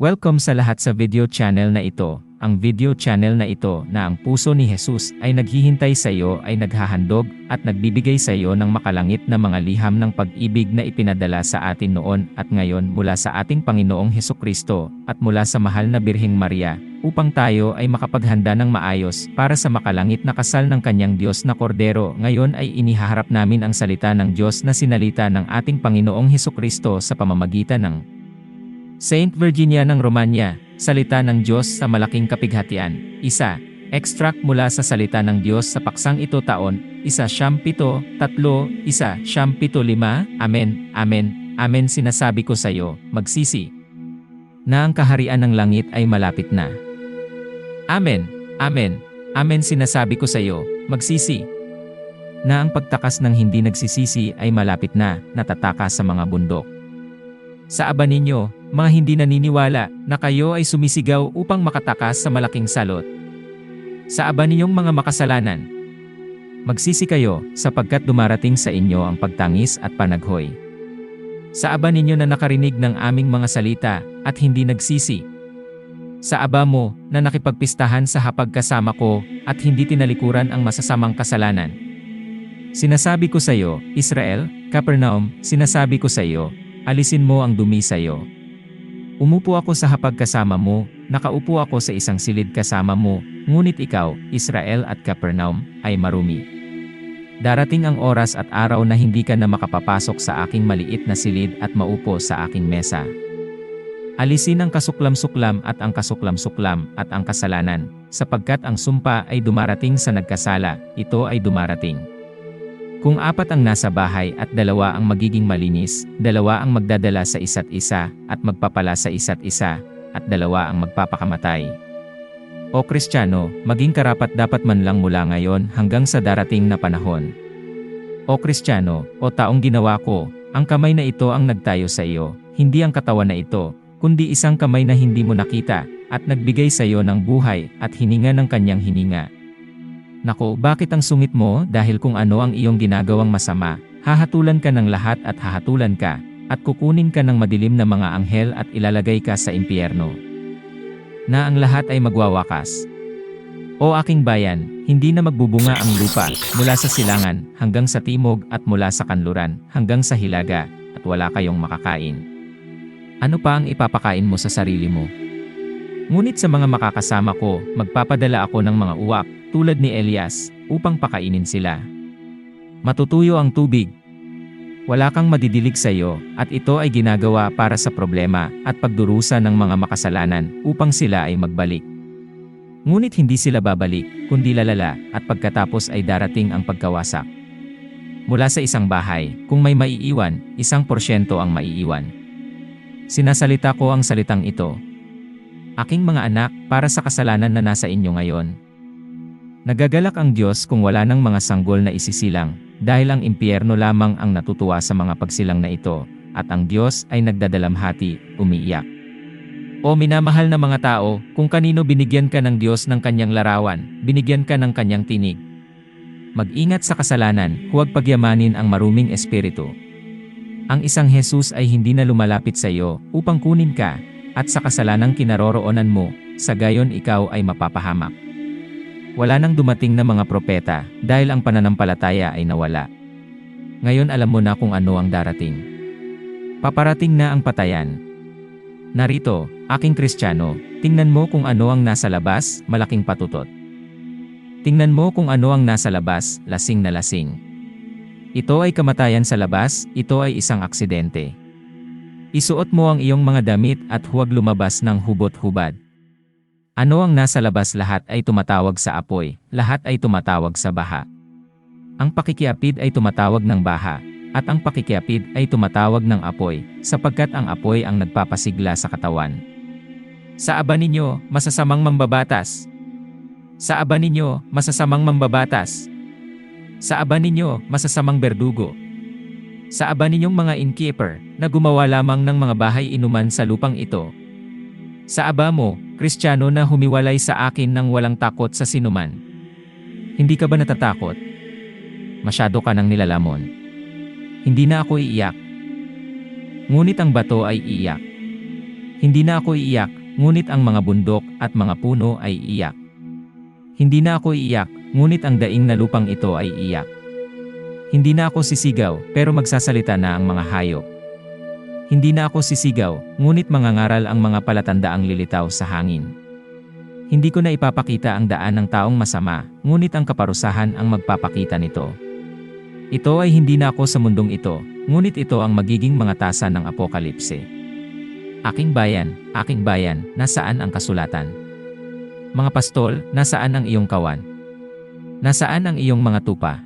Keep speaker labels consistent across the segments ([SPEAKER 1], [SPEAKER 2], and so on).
[SPEAKER 1] Welcome sa lahat sa video channel na ito. Ang video channel na ito na ang puso ni Jesus ay naghihintay sa iyo ay naghahandog at nagbibigay sa iyo ng makalangit na mga liham ng pag-ibig na ipinadala sa atin noon at ngayon mula sa ating Panginoong Hesukristo at mula sa mahal na Birheng Maria, upang tayo ay makapaghanda ng maayos para sa makalangit na kasal ng kanyang Diyos na Kordero. Ngayon ay inihaharap namin ang salita ng Diyos na sinalita ng ating Panginoong Hesukristo sa pamamagitan ng Saint Virginia ng Romania, Salita ng Diyos sa Malaking Kapighatian. Extract mula sa Salita ng Diyos sa paksang ito taon, 1:7:3, 1:7:5. Amen, amen, amen. Sinasabi ko sa iyo, magsisi na ang kaharian ng langit ay malapit na. Amen, amen, amen. Sinasabi ko sa iyo, magsisi na ang pagtakas ng hindi nagsisisi ay malapit na, natatakas sa mga bundok. Sa aba ninyo, mga hindi naniniwala, na kayo ay sumisigaw upang makatakas sa malaking salot. Sa aba ninyong mga makasalanan, magsisi kayo, sapagkat dumarating sa inyo ang pagtangis at panaghoy. Sa aba ninyo na nakarinig ng aming mga salita, at hindi nagsisi. Sa aba mo, na nakipagpistahan sa hapag kasama ko, at hindi tinalikuran ang masasamang kasalanan. Sinasabi ko sa iyo, Israel, Capernaum, sinasabi ko sa iyo, alisin mo ang dumi sa iyo. Umupo ako sa hapag kasama mo, nakaupo ako sa isang silid kasama mo, ngunit ikaw, Israel at Capernaum, ay marumi. Darating ang oras at araw na hindi ka na makapapasok sa aking maliit na silid at maupo sa aking mesa. Alisin ang kasuklam-suklam at ang kasuklam-suklam at ang kasalanan, sapagkat ang sumpa ay dumarating sa nagkasala, ito ay dumarating. Kung 4 ang nasa bahay at 2 ang magiging malinis, 2 ang magdadala sa isa't isa, at magpapala sa isa't isa, at 2 ang magpapakamatay. O Kristiyano, maging karapat-dapat man lang mula ngayon hanggang sa darating na panahon. O Kristiyano, o taong ginawa ko, ang kamay na ito ang nagtayo sa iyo, hindi ang katawan na ito, kundi isang kamay na hindi mo nakita, at nagbigay sa iyo ng buhay at hininga ng kanyang hininga. Nako, bakit ang sungit mo dahil kung ano ang iyong ginagawang masama, hahatulan ka ng lahat at hahatulan ka, at kukunin ka ng madilim na mga anghel at ilalagay ka sa impyerno. Na ang lahat ay magwawakas. O aking bayan, hindi na magbubunga ang lupa, mula sa silangan, hanggang sa timog at mula sa kanluran, hanggang sa hilaga, at wala kayong makakain. Ano pa ang ipapakain mo sa sarili mo? Ngunit sa mga makakasama ko, magpapadala ako ng mga uwak, tulad ni Elias, upang pakainin sila. Matutuyo ang tubig. Wala kang madidilig sa iyo, at ito ay ginagawa para sa problema at pagdurusa ng mga makasalanan, upang sila ay magbalik. Ngunit hindi sila babalik, kundi lalala, at pagkatapos ay darating ang pagkawasak. Mula sa isang bahay, kung may maiiwan, 1% ang maiiwan. Sinasalita ko ang salitang ito. Aking mga anak, para sa kasalanan na nasa inyo ngayon. Nagagalak ang Diyos kung wala ng mga sanggol na isisilang, dahil ang impyerno lamang ang natutuwa sa mga pagsilang na ito, at ang Diyos ay nagdadalamhati, umiiyak. O minamahal na mga tao, kung kanino binigyan ka ng Diyos ng kanyang larawan, binigyan ka ng kanyang tinig. Mag-ingat sa kasalanan, huwag pagyamanin ang maruming espiritu. Ang isang Jesus ay hindi na lumalapit sa iyo, upang kunin ka, at sa kasalanang kinaroroonan mo, sa gayon ikaw ay mapapahamak. Wala nang dumating na mga propeta, dahil ang pananampalataya ay nawala. Ngayon alam mo na kung ano ang darating. Paparating na ang patayan. Narito, aking Kristiyano, tingnan mo kung ano ang nasa labas, malaking patutot. Tingnan mo kung ano ang nasa labas, lasing na lasing. Ito ay kamatayan sa labas, ito ay isang aksidente. Isuot mo ang iyong mga damit at huwag lumabas ng hubot-hubad. Ano ang nasa labas, lahat ay tumatawag sa apoy, lahat ay tumatawag sa baha. Ang pakikiapid ay tumatawag ng baha, at ang pakikiapid ay tumatawag ng apoy, sapagkat ang apoy ang nagpapasigla sa katawan. Sa aba ninyo, masasamang mambabatas. Sa aba ninyo, masasamang mambabatas. Sa aba ninyo, masasamang berdugo. Sa aba ninyong mga innkeeper, na gumawa lamang ng mga bahay inuman sa lupang ito. Sa aba mo, Kristiyano na humiwalay sa akin ng walang takot sa sinuman. Hindi ka ba natatakot? Masyado ka nang nilalamon. Hindi na ako iiyak. Ngunit ang bato ay iiyak. Hindi na ako iiyak, ngunit ang mga bundok at mga puno ay iiyak. Hindi na ako iiyak, ngunit ang daing na lupang ito ay iiyak. Hindi na ako sisigaw, pero magsasalita na ang mga hayop. Hindi na ako sisigaw, ngunit mangangaral ang mga palatandaang lilitaw sa hangin. Hindi ko na ipapakita ang daan ng taong masama, ngunit ang kaparusahan ang magpapakita nito. Ito ay hindi na ako sa mundong ito, ngunit ito ang magiging mga tasa ng Apokalipse. Aking bayan, nasaan ang kasulatan? Mga pastol, nasaan ang iyong kawan? Nasaan ang iyong mga tupa?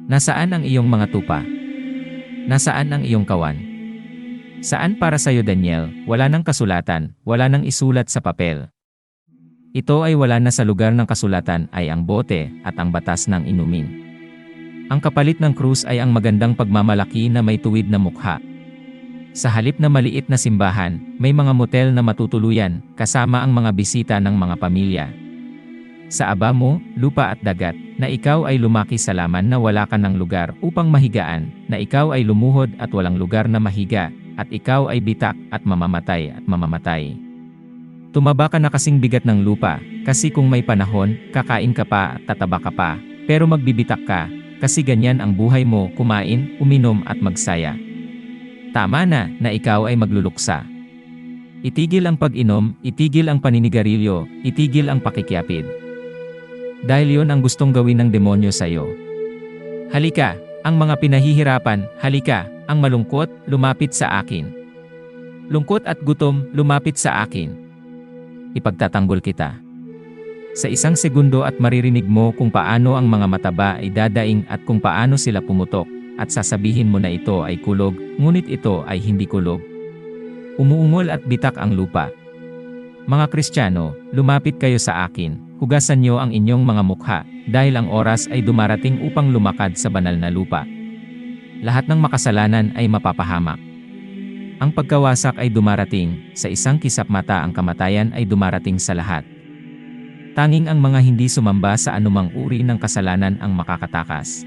[SPEAKER 1] Nasaan ang iyong mga tupa? Nasaan ang iyong kawan? Saan para sa iyo, Daniel? Wala nang kasulatan, wala nang isulat sa papel. Ito ay wala na sa lugar ng kasulatan ay ang bote at ang batas ng inumin. Ang kapalit ng krus ay ang magandang pagmamalaki na may tuwid na mukha. Sa halip na maliit na simbahan, may mga motel na matutuluyan kasama ang mga bisita ng mga pamilya. Sa aba mo, lupa at dagat, na ikaw ay lumaki sa laman na wala ka ng lugar upang mahigaan, na ikaw ay lumuhod at walang lugar na mahiga, at ikaw ay bitak at mamamatay. Tumaba ka na kasing bigat ng lupa, kasi kung may panahon, kakain ka pa at tataba ka pa, pero magbibitak ka, kasi ganyan ang buhay mo, kumain, uminom at magsaya. Tama na ikaw ay magluluksa. Itigil ang pag-inom, itigil ang paninigarilyo, itigil ang pakikiapid. Dahil yon ang gustong gawin ng demonyo sa iyo. Halika, ang mga pinahihirapan, halika, ang malungkot, lumapit sa akin. Lungkot at gutom, lumapit sa akin. Ipagtatanggol kita. Sa isang segundo at maririnig mo kung paano ang mga mataba ay dadaing at kung paano sila pumutok, at sasabihin mo na ito ay kulog, ngunit ito ay hindi kulog. Umuungol at bitak ang lupa. Mga Kristiyano, lumapit kayo sa akin, hugasan niyo ang inyong mga mukha, dahil ang oras ay dumarating upang lumakad sa banal na lupa. Lahat ng makasalanan ay mapapahamak. Ang pagkawasak ay dumarating, sa isang kisap mata ang kamatayan ay dumarating sa lahat. Tanging ang mga hindi sumamba sa anumang uri ng kasalanan ang makakatakas.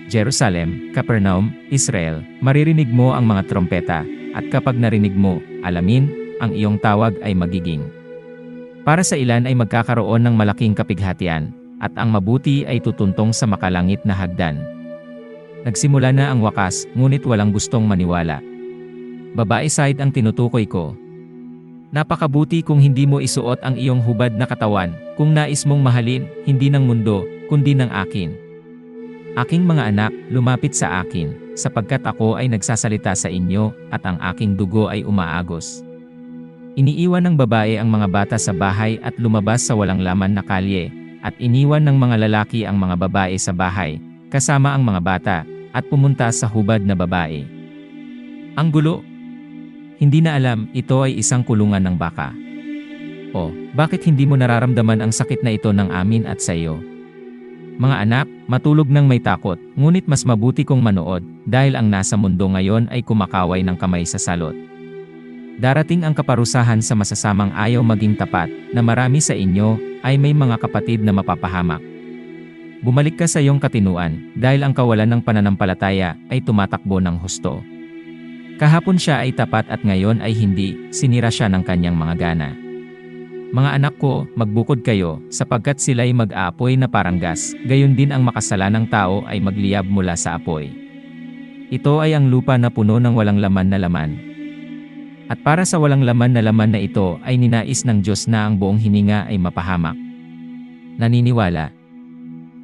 [SPEAKER 1] Jerusalem, Capernaum, Israel, maririnig mo ang mga trompeta, at kapag narinig mo, alamin, ang iyong tawag ay magiging. Para sa ilan ay magkakaroon ng malaking kapighatian, at ang mabuti ay tutuntong sa makalangit na hagdan. Nagsimula na ang wakas, ngunit walang gustong maniwala. Babae side ang tinutukoy ko. Napakabuti kung hindi mo isuot ang iyong hubad na katawan, kung nais mong mahalin, hindi ng mundo, kundi ng akin. Aking mga anak, lumapit sa akin, sapagkat ako ay nagsasalita sa inyo, at ang aking dugo ay umaagos. Iniiwan ng babae ang mga bata sa bahay at lumabas sa walang laman na kalye, at iniwan ng mga lalaki ang mga babae sa bahay, kasama ang mga bata, at pumunta sa hubad na babae. Ang gulo! Hindi na alam, ito ay isang kulungan ng baka. O, bakit hindi mo nararamdaman ang sakit na ito ng amin at sa iyo? Mga anak, matulog ng may takot, ngunit mas mabuti kong manood, dahil ang nasa mundo ngayon ay kumakaway ng kamay sa salot. Darating ang kaparusahan sa masasamang ayaw maging tapat, na marami sa inyo, ay may mga kapatid na mapapahamak. Bumalik ka sa iyong katinuan, dahil ang kawalan ng pananampalataya, ay tumatakbo ng husto. Kahapon siya ay tapat at ngayon ay hindi, sinira siya ng kanyang mga gana. Mga anak ko, magbukod kayo, sapagkat sila'y mag-aapoy na parang gas, gayon din ang makasalanang tao ay magliyab mula sa apoy. Ito ay ang lupa na puno ng walang laman na laman. At para sa walang laman na ito ay ninais ng Diyos na ang buong hininga ay mapahamak. Naniniwala.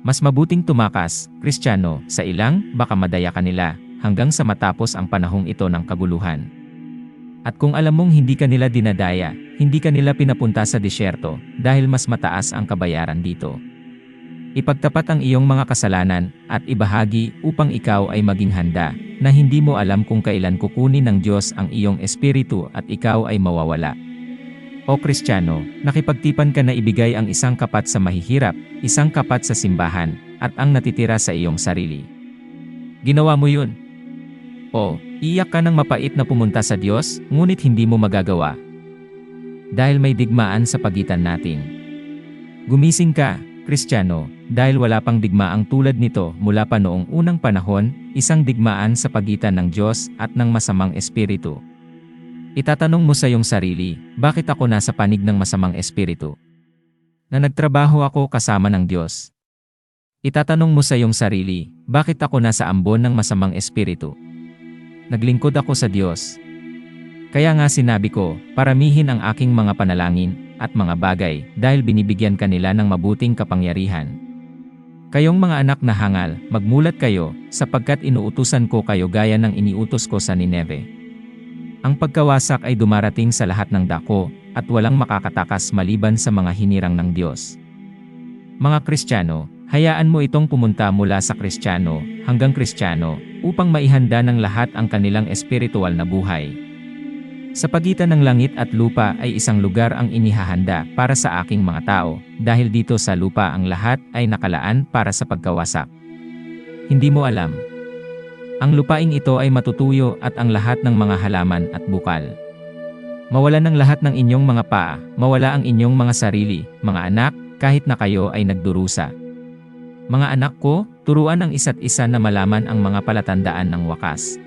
[SPEAKER 1] Mas mabuting tumakas, Kristiyano, sa ilang, baka madaya ka nila, hanggang sa matapos ang panahong ito ng kaguluhan. At kung alam mong hindi ka nila dinadaya, hindi ka nila pinapunta sa disyerto, dahil mas mataas ang kabayaran dito. Ipagtapat ang iyong mga kasalanan, at ibahagi upang ikaw ay maging handa, na hindi mo alam kung kailan kukunin ng Diyos ang iyong espiritu at ikaw ay mawawala. O Kristiyano, nakipagtipan ka na ibigay ang isang kapat sa mahihirap, isang kapat sa simbahan, at ang natitira sa iyong sarili. Ginawa mo yun. O, iyak ka ng mapait na pumunta sa Diyos, ngunit hindi mo magagawa. Dahil may digmaan sa pagitan natin. Gumising ka, Kristiyano, dahil wala pang digmaang tulad nito mula pa noong unang panahon, isang digmaan sa pagitan ng Diyos at ng masamang espiritu. Itatanong mo sa iyong sarili, bakit ako nasa panig ng masamang espiritu? Na nagtrabaho ako kasama ng Diyos. Itatanong mo sa iyong sarili, bakit ako nasa ambon ng masamang espiritu? Naglingkod ako sa Diyos. Kaya nga sinabi ko, paramihin ang aking mga panalangin at mga bagay dahil binibigyan kanila ng mabuting kapangyarihan. Kayong mga anak na hangal, magmulat kayo, sapagkat inuutusan ko kayo gaya ng iniutos ko sa Nineve. Ang pagkawasak ay dumarating sa lahat ng dako, at walang makakatakas maliban sa mga hinirang ng Diyos. Mga Kristiyano, hayaan mo itong pumunta mula sa Kristiyano hanggang Kristiyano, upang maihanda ng lahat ang kanilang espiritual na buhay. Sa pagitan ng langit at lupa ay isang lugar ang inihahanda para sa aking mga tao, dahil dito sa lupa ang lahat ay nakalaan para sa pagkawasak. Hindi mo alam. Ang lupaing ito ay matutuyo at ang lahat ng mga halaman at bukal. Mawala ng lahat ng inyong mga paa, mawala ang inyong mga sarili, mga anak, kahit na kayo ay nagdurusa. Mga anak ko, turuan ang isa't isa na malaman ang mga palatandaan ng wakas.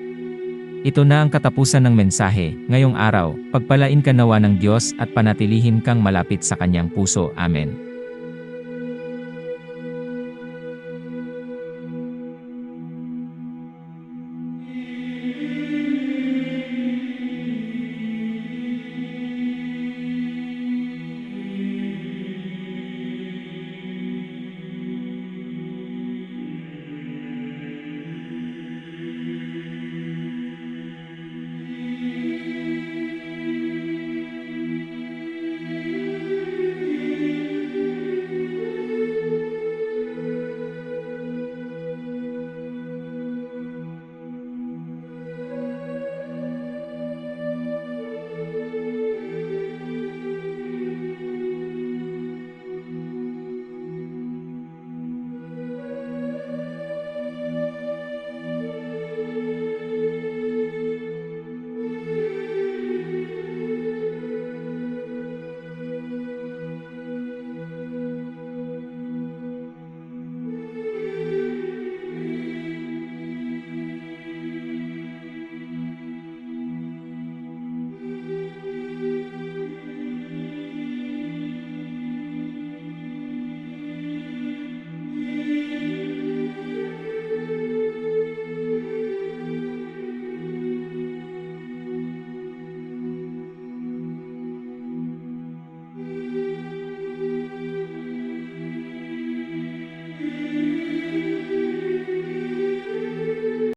[SPEAKER 1] Ito na ang katapusan ng mensahe. Ngayong araw, pagpalain ka nawa ng Diyos at panatilihin kang malapit sa kanyang puso. Amen.